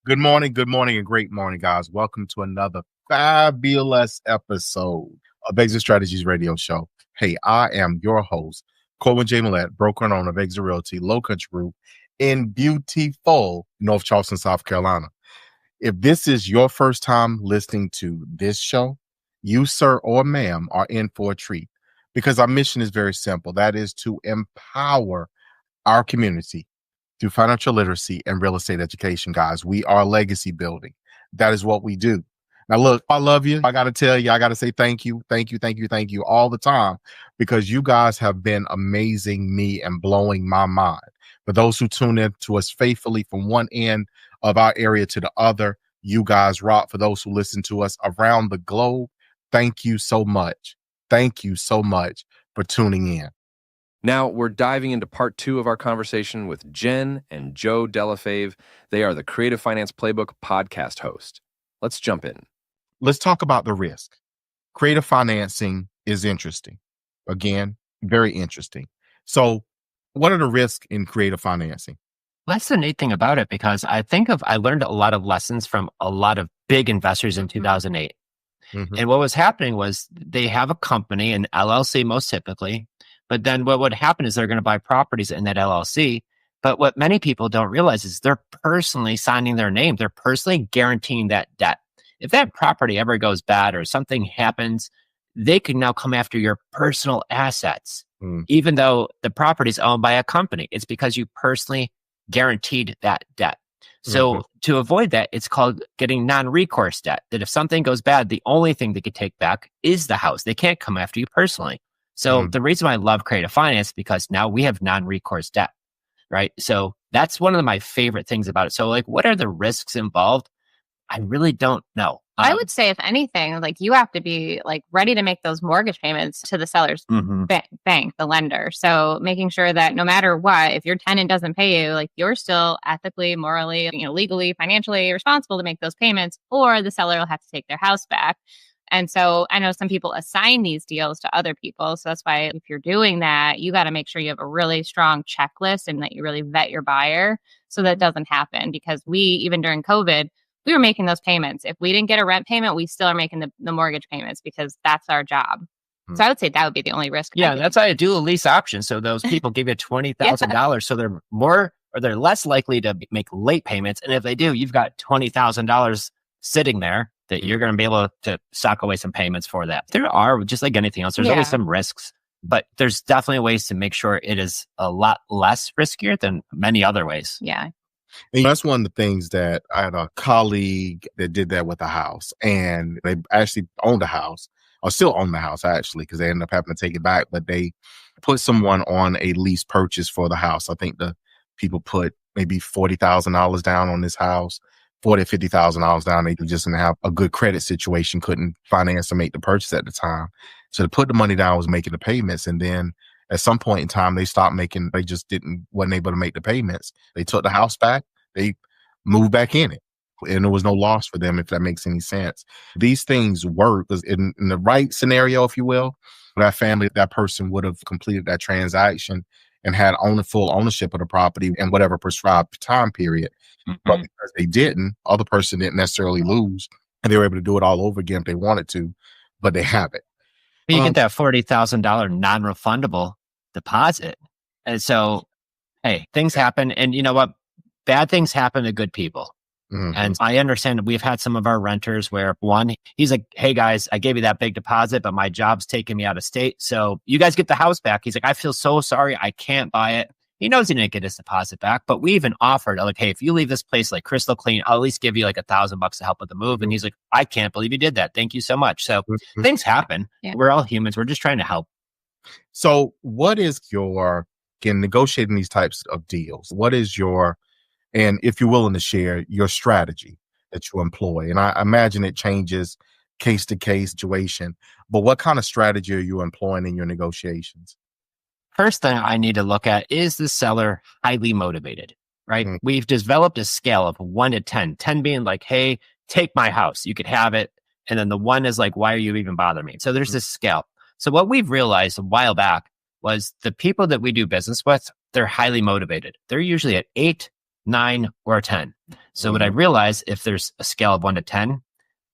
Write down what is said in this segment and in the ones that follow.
good morning, and great morning, guys. Welcome to another fabulous episode of Exit Strategies Radio Show. Hey, I am your host, Corwin J. Millett, broker and owner of Exit Realty, Low Country Group in beautiful North Charleston, South Carolina. If this is your first time listening to this show, you, sir or ma'am, are in for a treat because our mission is very simple. That is to empower our community through financial literacy and real estate education, guys. We are legacy building. That is what we do. Now, look, I love you. I got to tell you, I got to say thank you all the time because you guys have been amazing me and blowing my mind. For those who tune in to us faithfully from one end of our area to the other, you guys rock. For those who listen to us around the globe, thank you so much. Thank you so much for tuning in. Now, we're diving into part 2 of our conversation with Jen and Joe Delafave. They are the Creative Finance Playbook podcast host. Let's jump in. Let's talk about the risk. Creative financing is interesting. Again, very interesting. So what are the risks in creative financing? That's the neat thing about it, because I learned a lot of lessons from a lot of big investors in 2008. Mm-hmm. And what was happening was they have a company, an LLC most typically, but then what would happen is they're going to buy properties in that LLC. But what many people don't realize is they're personally signing their name. They're personally guaranteeing that debt. If that property ever goes bad or something happens, they can now come after your personal assets, even though the property is owned by a company. It's because you personally guaranteed that debt. So to avoid that, it's called getting non-recourse debt, that if something goes bad, the only thing they could take back is the house. They can't come after you personally. So the reason why I love creative finance, because now we have non-recourse debt, right? So that's one of my favorite things about it. So like, what are the risks involved? I really don't know. I would say, if anything, like you have to be like ready to make those mortgage payments to the seller's bank, the lender. So making sure that no matter what, if your tenant doesn't pay you, like you're still ethically, morally, legally, financially responsible to make those payments, or the seller will have to take their house back. And so I know some people assign these deals to other people. So that's why if you're doing that, you got to make sure you have a really strong checklist and that you really vet your buyer so that doesn't happen. Because even during COVID, we were making those payments. If we didn't get a rent payment, we still are making the mortgage payments because that's our job. So I would say that would be the only risk. Yeah, that's why I do a lease option. So those people give you $20,000. So they're less likely to make late payments. And if they do, you've got $20,000 sitting there that you're going to be able to sock away some payments for that. There are, just like anything else, there's always some risks, but there's definitely ways to make sure it is a lot less riskier than many other ways. Yeah. And that's one of the things that I had a colleague that did that with a house, and they actually owned a house, or still own the house actually, because they ended up having to take it back, but they put someone on a lease purchase for the house. I think the people put maybe $40,000 down on this house. $40,000 to $50,000 down. They just didn't have a good credit situation, couldn't finance to make the purchase at the time. So to put the money down was making the payments. And then at some point in time, they just wasn't able to make the payments. They took the house back. They moved back in it. And there was no loss for them, if that makes any sense. These things work because in the right scenario, if you will, that person would have completed that transaction and had full ownership of the property in whatever prescribed time period. But because they didn't, other person didn't necessarily lose, and they were able to do it all over again if they wanted to, but they haven't. You get that $40,000 non-refundable deposit. And so, hey, things happen. And you know what? Bad things happen to good people. And I understand that we've had some of our renters where he's like, hey guys, I gave you that big deposit, but my job's taking me out of state. So you guys get the house back. He's like, I feel so sorry. I can't buy it. He knows he didn't get his deposit back, but we even offered like, hey, if you leave this place like crystal clean, I'll at least give you like $1,000 to help with the move. And he's like, I can't believe you did that. Thank you so much. So things happen. Yeah. We're all humans. We're just trying to help. So what is in negotiating these types of deals, and if you're willing to share your strategy that you employ, and I imagine it changes case to case situation, but what kind of strategy are you employing in your negotiations? First thing I need to look at is the seller highly motivated, right? We've developed a scale of 1 to 10, 10 being like, hey, take my house, you could have it. And then the 1 is like, why are you even bothering me? So there's this scale. So what we've realized a while back was the people that we do business with, they're highly motivated. They're usually at 8, 9, or a 10. So what I realize, if there's a scale of 1 to 10,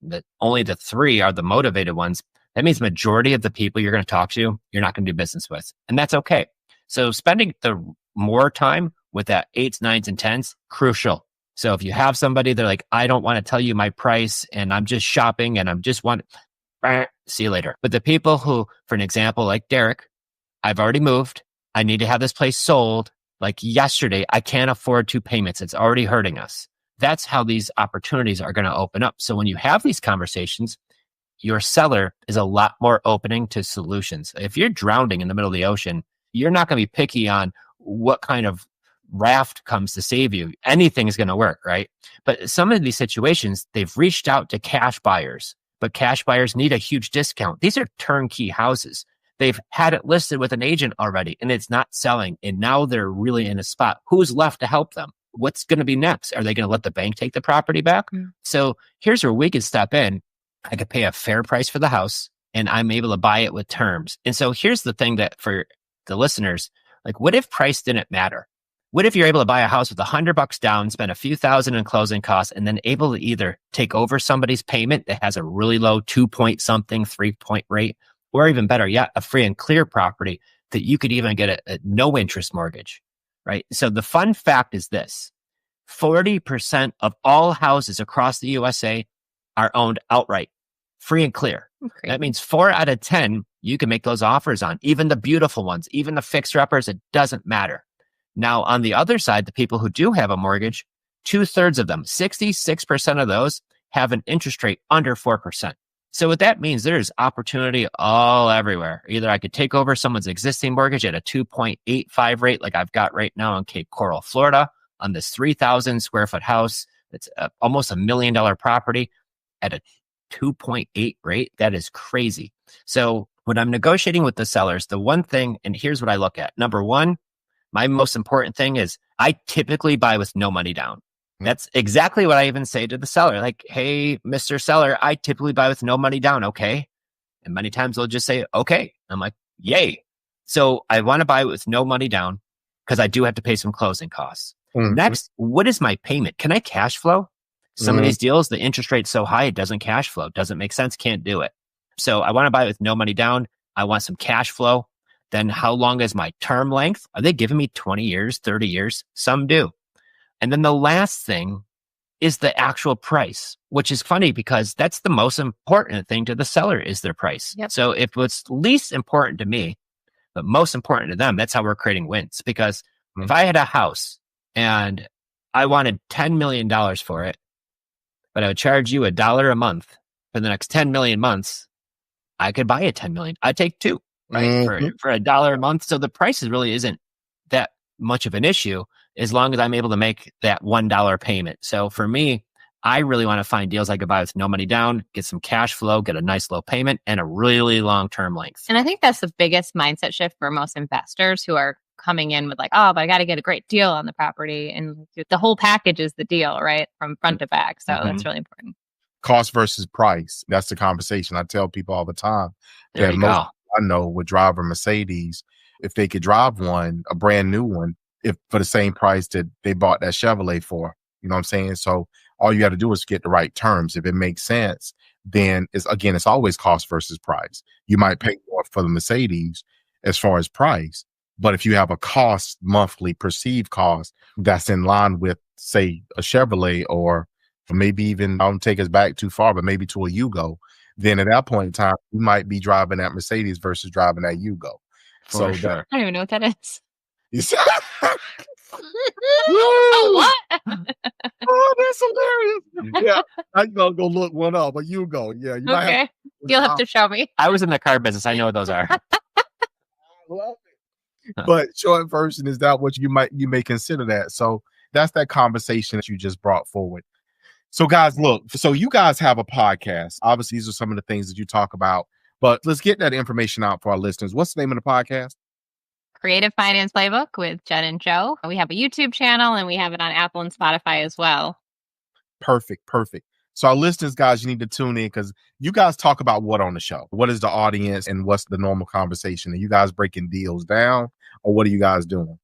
that only the 3 are the motivated ones, that means majority of the people you're going to talk to, you're not going to do business with. And that's okay. So spending the more time with that 8s, 9s, and 10s, crucial. So if you have somebody, they're like, I don't want to tell you my price and I'm just shopping and I'm just see you later. But the people who, for an example, like Derek, I've already moved. I need to have this place sold. Like yesterday, I can't afford 2 payments. It's already hurting us. That's how these opportunities are going to open up. So when you have these conversations, your seller is a lot more opening to solutions. If you're drowning in the middle of the ocean, you're not going to be picky on what kind of raft comes to save you. Anything is going to work, right? But some of these situations, they've reached out to cash buyers, but cash buyers need a huge discount. These are turnkey houses. They've had it listed with an agent already and it's not selling. And now they're really in a spot. Who's left to help them? What's going to be next? Are they going to let the bank take the property back? So here's where we can step in. I could pay a fair price for the house and I'm able to buy it with terms. And so here's the thing that for the listeners, like, what if price didn't matter? What if you're able to buy a house with $100 down, spend a few thousand in closing costs, and then able to either take over somebody's payment that has a really low 2-point something, 3-point rate, or even better yet, a free and clear property that you could even get a no interest mortgage, right? So the fun fact is this: 40% of all houses across the USA are owned outright, free and clear. Great. That means 4 out of 10, you can make those offers on, even the beautiful ones, even the fixer-uppers, it doesn't matter. Now, on the other side, the people who do have a mortgage, 2/3 of them, 66% of those have an interest rate under 4%. So what that means, there's opportunity all everywhere. Either I could take over someone's existing mortgage at a 2.85 rate, like I've got right now in Cape Coral, Florida, on this 3,000 square foot house. It's almost $1 million property at a 2.8 rate. That is crazy. So when I'm negotiating with the sellers, the one thing, and here's what I look at. Number one, my most important thing is I typically buy with no money down. That's exactly what I even say to the seller. Like, hey, Mr. Seller, I typically buy with no money down. Okay. And many times they'll just say, okay. I'm like, yay. So I want to buy with no money down because I do have to pay some closing costs. Next, what is my payment? Can I cash flow? Some of these deals, the interest rate's so high, it doesn't cash flow. Doesn't make sense. Can't do it. So I want to buy with no money down. I want some cash flow. Then how long is my term length? Are they giving me 20 years, 30 years? Some do. And then the last thing is the actual price, which is funny because that's the most important thing to the seller is their price. Yep. So if what's least important to me, but most important to them, that's how we're creating wins. Because if I had a house and I wanted $10 million for it, but I would charge you $1 a month for the next 10 million months, I could buy a 10 million. I'd take 2. Right, for $1 a month. So the price really isn't that much of an issue as long as I'm able to make that $1 payment. So for me, I really want to find deals I could buy with no money down, get some cash flow, get a nice low payment, and a really long-term length. And I think that's the biggest mindset shift for most investors who are coming in with like, oh, but I got to get a great deal on the property. And the whole package is the deal, right? From front to back. So that's really important. Cost versus price. That's the conversation I tell people all the time. There you go. I know would drive a Mercedes if they could drive one, a brand new one, if for the same price that they bought that Chevrolet for. You know what I'm saying? So all you got to do is get the right terms. If it makes sense, then it's always cost versus price. You might pay more for the Mercedes as far as price, but if you have a cost, monthly perceived cost that's in line with, say, a Chevrolet or maybe even, I don't take us back too far, but maybe to a Yugo, then at that point in time, you might be driving that Mercedes versus driving that Yugo. For sure. I don't even know what that is. Oh, what? Oh, that's hilarious. Yeah, I'm going to go look one up, but Yugo. Yeah. You might Okay. You'll have to show me. I was in the car business. I know what those are. I love it. But short version is that what you may consider that. So that's that conversation that you just brought forward. So guys, look, so you guys have a podcast. Obviously, these are some of the things that you talk about, but let's get that information out for our listeners. What's the name of the podcast? Creative Finance Playbook with Jen and Joe. We have a YouTube channel and we have it on Apple and Spotify as well. Perfect. So our listeners, guys, you need to tune in because you guys talk about what on the show? What is the audience and what's the normal conversation? Are you guys breaking deals down or what are you guys doing?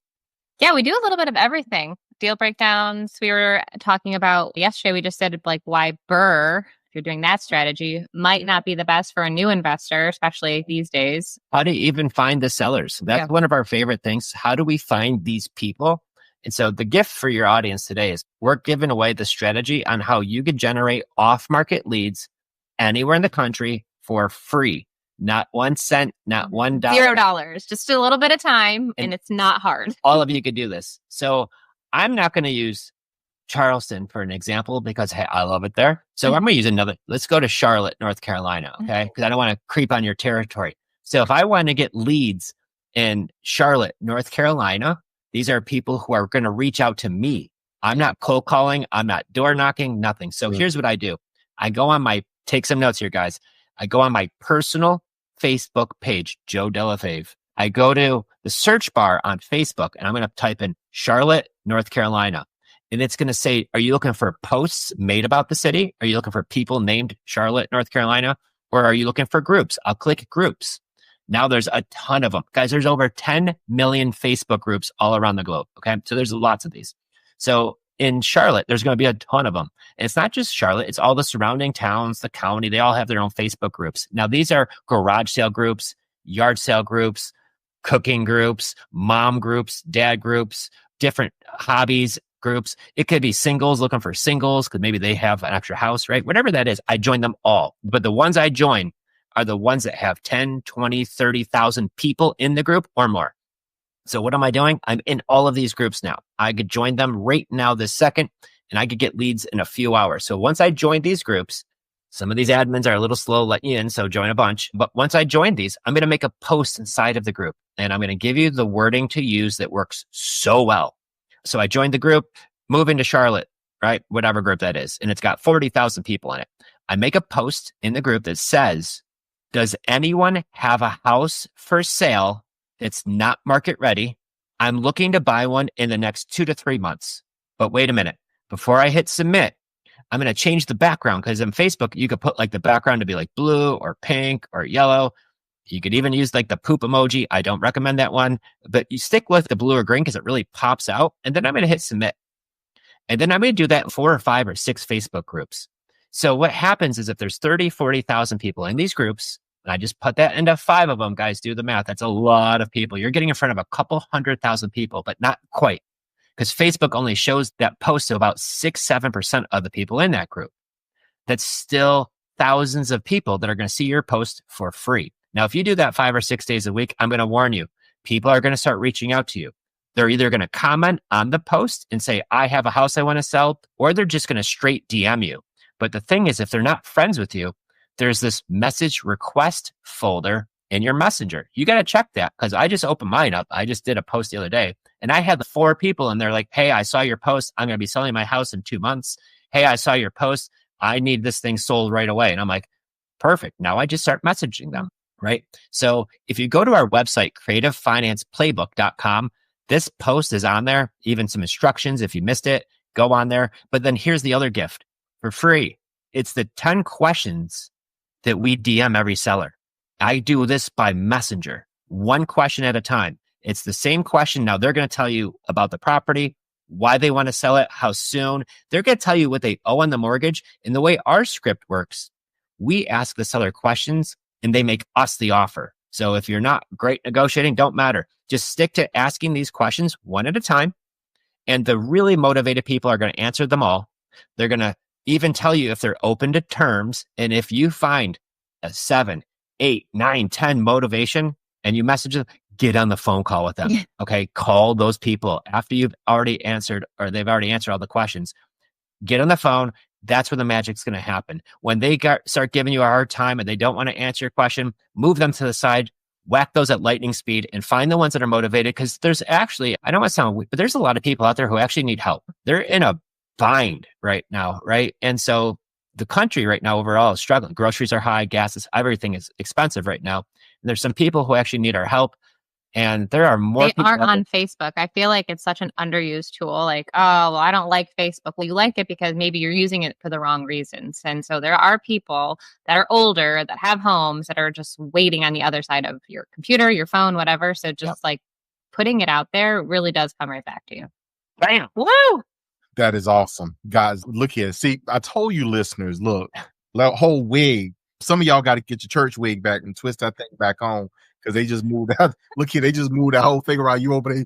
Yeah, we do a little bit of everything. deal breakdowns we were talking about yesterday. We just said like why Burr, if you're doing that strategy, might not be the best for a new investor, especially these days. How do you even find the sellers? That's one of our favorite things. How do we find these people? And so the gift for your audience today is we're giving away the strategy on how you could generate off-market leads anywhere in the country for free. Not 1 cent, not $1. $0. Just a little bit of time, and it's not hard. All of you could do this. So I'm not going to use Charleston for an example because, hey, I love it there. So I'm going to use another. Let's go to Charlotte, North Carolina, okay? Because I don't want to creep on your territory. So if I want to get leads in Charlotte, North Carolina, these are people who are going to reach out to me. I'm not cold calling. I'm not door knocking, nothing. So here's what I do. I go on take some notes here, guys. I go on my personal Facebook page, Joe Delafave. I go to the search bar on Facebook and I'm going to type in Charlotte, North Carolina. And it's going to say, are you looking for posts made about the city? Are you looking for people named Charlotte, North Carolina? Or are you looking for groups? I'll click groups. Now there's a ton of them. Guys, there's over 10 million Facebook groups all around the globe. Okay. So there's lots of these. So in Charlotte, there's going to be a ton of them. And it's not just Charlotte. It's all the surrounding towns, the county. They all have their own Facebook groups. Now, these are garage sale groups, yard sale groups, cooking groups, mom groups, dad groups, different hobbies groups. It could be singles looking for singles because maybe they have an extra house, right? Whatever that is, I join them all. But the ones I join are the ones that have 10, 20, 30,000 people in the group or more. So what am I doing? I'm in all of these groups now. I could join them right now this second, and I could get leads in a few hours. So once I join these groups, some of these admins are a little slow letting you in, so join a bunch. But once I join these, I'm going to make a post inside of the group, and I'm going to give you the wording to use that works so well. So I joined the group, move into Charlotte, right? Whatever group that is, and it's got 40,000 people in it. I make a post in the group that says, does anyone have a house for sale that's not market ready? I'm looking to buy one in the next 2 to 3 months. But wait a minute. Before I hit submit, I'm going to change the background because in Facebook, you could put like the background to be like blue or pink or yellow. You could even use like the poop emoji. I don't recommend that one, but you stick with the blue or green because it really pops out. And then I'm going to hit submit. And then I'm going to do that in 4 or 5 or 6 Facebook groups. So what happens is if there's 30, 40,000 people in these groups, and I just put that into 5 of them, guys, do the math. That's a lot of people. You're getting in front of a couple 100,000 people, but not quite. Because Facebook only shows that post to about 6, 7% of the people in that group. That's still thousands of people that are going to see your post for free. Now, if you do that 5 or 6 days a week, I'm going to warn you, people are going to start reaching out to you. They're either going to comment on the post and say, I have a house I want to sell, or they're just going to straight DM you. But the thing is, if they're not friends with you, there's this message request folder in your messenger. You got to check that because I just opened mine up. I just did a post the other day and I had 4 people and they're like, hey, I saw your post. I'm going to be selling my house in 2 months. Hey, I saw your post. I need this thing sold right away. And I'm like, perfect. Now I just start messaging them, right? So if you go to our website, creativefinanceplaybook.com, this post is on there, even some instructions. If you missed it, go on there. But then here's the other gift for free. It's the 10 questions that we DM every seller. I do this by messenger, 1 question at a time. It's the same question. Now they're going to tell you about the property, why they want to sell it, how soon. They're going to tell you what they owe on the mortgage. And the way our script works, we ask the seller questions and they make us the offer. So if you're not great negotiating, don't matter. Just stick to asking these questions 1 at a time. And the really motivated people are going to answer them all. They're going to even tell you if they're open to terms. And if you find a 7, 8, 9, 10 motivation and you message them, get on the phone call with them. Okay. Call those people after you've already answered or they've already answered all the questions. Get on the phone. That's where the magic's going to happen. When they start giving you a hard time and they don't want to answer your question, move them to the side, whack those at lightning speed and find the ones that are motivated. Because there's actually, I don't want to sound weak, but there's a lot of people out there who actually need help. They're in a bind right now, right? And so the country right now overall is struggling. Groceries are high, everything is expensive right now. And there's some people who actually need our help. And there are more people aren't on Facebook. I feel like it's such an underused tool. Like, oh, well, I don't like Facebook. Well, you like it because maybe you're using it for the wrong reasons. And so there are people that are older that have homes that are just waiting on the other side of your computer, your phone, whatever. So just like putting it out there really does come right back to you. Bam. Woo! That is awesome. Guys, look here. See, I told you listeners, look, that whole wig. Some of y'all got to get your church wig back and twist that thing back on because they just moved out. Look here, they just moved that whole thing around. You over there,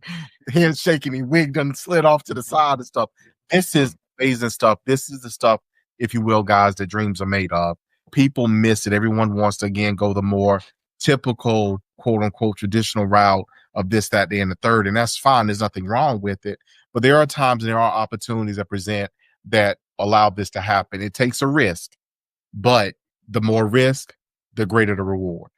hands shaking, the wig done slid off to the side and stuff. This is amazing stuff. This is the stuff, if you will, guys, that dreams are made of. People miss it. Everyone wants to, again, go the more typical, quote unquote, traditional route of this, that, and the third. And that's fine. There's nothing wrong with it. But there are times and there are opportunities that present that allow this to happen. It takes a risk, but the more risk, the greater the reward.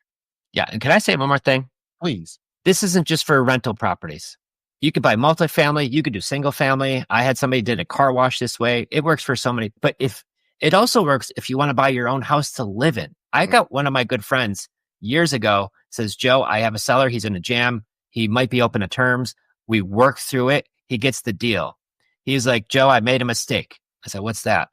Yeah. And can I say one more thing? Please. This isn't just for rental properties. You could buy multifamily. You could do single family. I had somebody did a car wash this way. It works for so many. But if it also works if you want to buy your own house to live in. I got one of my good friends years ago says, Joe, I have a seller. He's in a jam. He might be open to terms. We work through it. He gets the deal. He's like, Joe, I made a mistake. I said, what's that?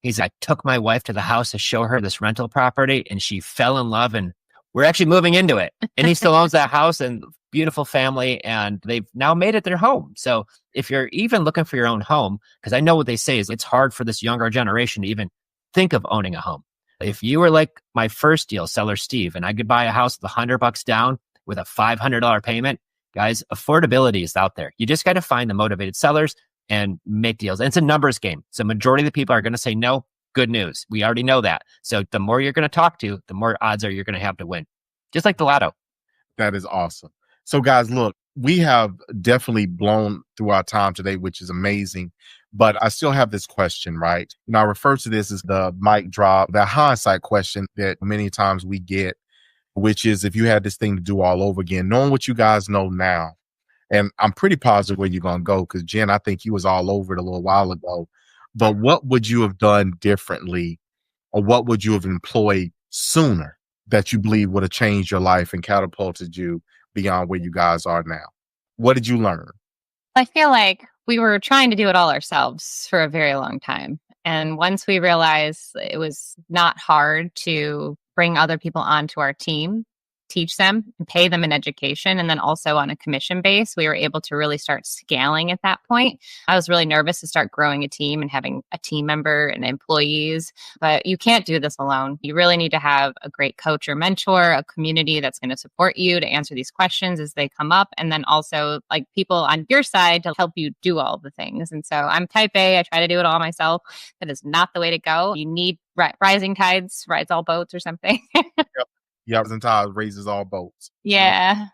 He's like, I took my wife to the house to show her this rental property and she fell in love and we're actually moving into it. And he still owns that house and beautiful family and they've now made it their home. So if you're even looking for your own home, because I know what they say is it's hard for this younger generation to even think of owning a home. If you were like my first deal, seller Steve, and I could buy a house with $100 down with a $500 payment, guys, affordability is out there. You just got to find the motivated sellers and make deals. And it's a numbers game. So majority of the people are going to say no. Good news. We already know that. So the more you're going to talk to, the more odds are you're going to have to win. Just like the lotto. That is awesome. So guys, look, we have definitely blown through our time today, which is amazing. But I still have this question, right? I refer to this as the mic drop, the hindsight question that many times we get, which is if you had this thing to do all over again, knowing what you guys know now, and I'm pretty positive where you're going to go because Jen, I think you was all over it a little while ago, but what would you have done differently or what would you have employed sooner that you believe would have changed your life and catapulted you beyond where you guys are now? What did you learn? I feel like we were trying to do it all ourselves for a very long time. And once we realized it was not hard to bring other people onto our team, teach them and pay them an education, and then also on a commission base, we were able to really start scaling at that point. I was really nervous to start growing a team and having a team member and employees, but you can't do this alone. You really need to have a great coach or mentor, a community that's going to support you to answer these questions as they come up, and then also like people on your side to help you do all the things. And so I'm type A. I try to do it all myself. That is not the way to go. You need rising tides, rise all boats or something. Yeah, rising tide raises all boats. Yeah.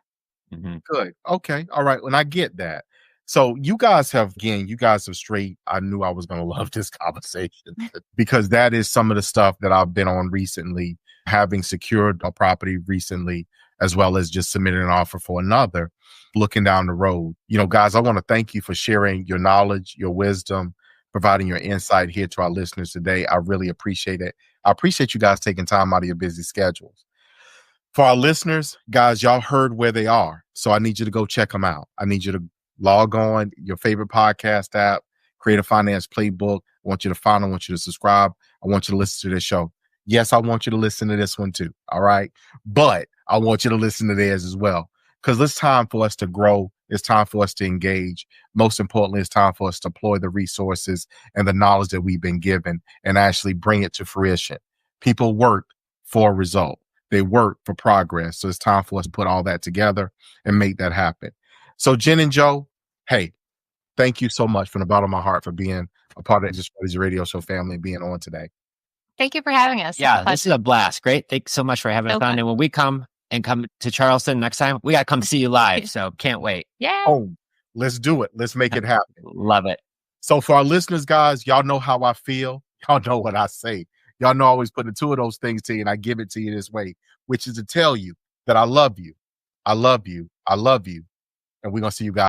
Mm-hmm. Good. Okay. All right. And I get that. So you guys have straight. I knew I was going to love this conversation because that is some of the stuff that I've been on recently, having secured a property recently, as well as just submitting an offer for another, looking down the road. Guys, I want to thank you for sharing your knowledge, your wisdom, providing your insight here to our listeners today. I really appreciate it. I appreciate you guys taking time out of your busy schedules. For our listeners, guys, y'all heard where they are. So I need you to go check them out. I need you to log on your favorite podcast app, Creative Finance Playbook. I want you to follow. I want you to subscribe. I want you to listen to this show. Yes, I want you to listen to this one too. All right. But I want you to listen to theirs as well. Because it's time for us to grow. It's time for us to engage. Most importantly, it's time for us to deploy the resources and the knowledge that we've been given and actually bring it to fruition. People work for a result. They work for progress. So it's time for us to put all that together and make that happen. So Jen and Joe, hey, thank you so much from the bottom of my heart for being a part of the Strategy Radio Show family and being on today. Thank you for having us. Yeah, this is a blast. Great. Thanks so much for having us on. And when we come to Charleston next time, we got to come see you live. So can't wait. Yeah. Oh, let's do it. Let's make it happen. Love it. So for our listeners, guys, y'all know how I feel. Y'all know what I say. Y'all know I always put the two of those things to you and I give it to you this way, which is to tell you that I love you. I love you. I love you. And we're going to see you guys.